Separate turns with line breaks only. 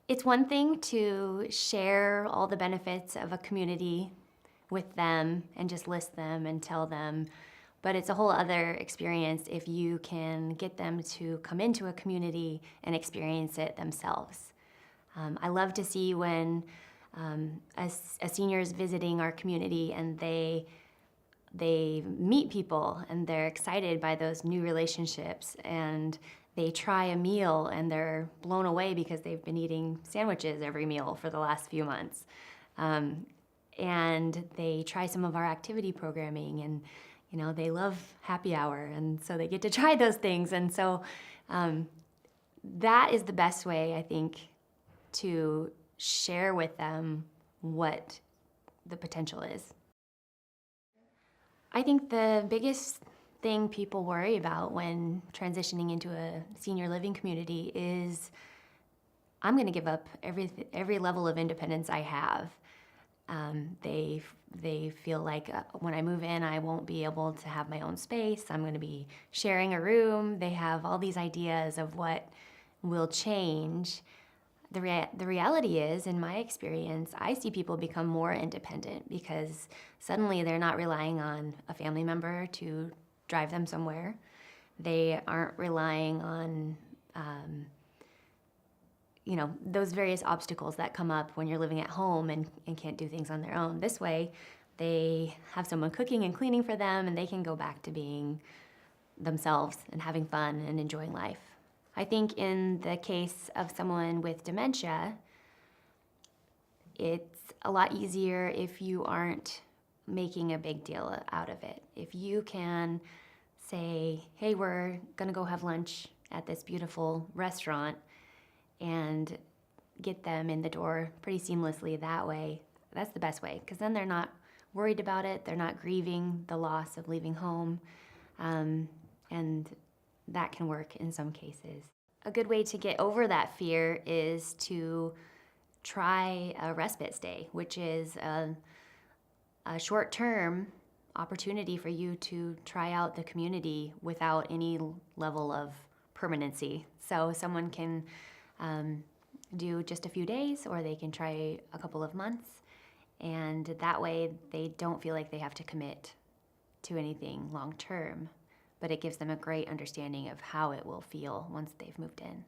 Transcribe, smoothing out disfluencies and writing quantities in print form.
It's one thing to share all the benefits of a community with them and just list them and tell them, but it's a whole other experience if you can get them to come into a community and experience it themselves. I love to see when a senior is visiting our community and they meet people and they're excited by those new relationships, and they try a meal and they're blown away because they've been eating sandwiches every meal for the last few months. Um, and they try some of our activity programming, and they love happy hour, and so they get to try those things. And so um, that is the best way, I think, to share with them what the potential is. I think the biggest thing people worry about when transitioning into a senior living community is I'm going to give up every level of independence I have. They feel like when I move in, I won't be able to have my own space. I'm going to be sharing a room. They have all these ideas of what will change. The reality is, in my experience, I see people become more independent because suddenly they're not relying on a family member to drive them somewhere. They aren't relying on those various obstacles that come up when you're living at home and can't do things on their own. This way, they have someone cooking and cleaning for them, and they can go back to being themselves and having fun and enjoying life. I think in the case of someone with dementia, it's a lot easier if you aren't making a big deal out of it. If you can say, hey, we're gonna go have lunch at this beautiful restaurant, and get them in the door pretty seamlessly that way, that's the best way, because then they're not worried about it, they're not grieving the loss of leaving home, and that can work in some cases. A good way to get over that fear is to try a respite stay, which is a short-term opportunity for you to try out the community without any level of permanency. So someone can do just a few days, or they can try a couple of months, and that way they don't feel like they have to commit to anything long-term, but it gives them a great understanding of how it will feel once they've moved in.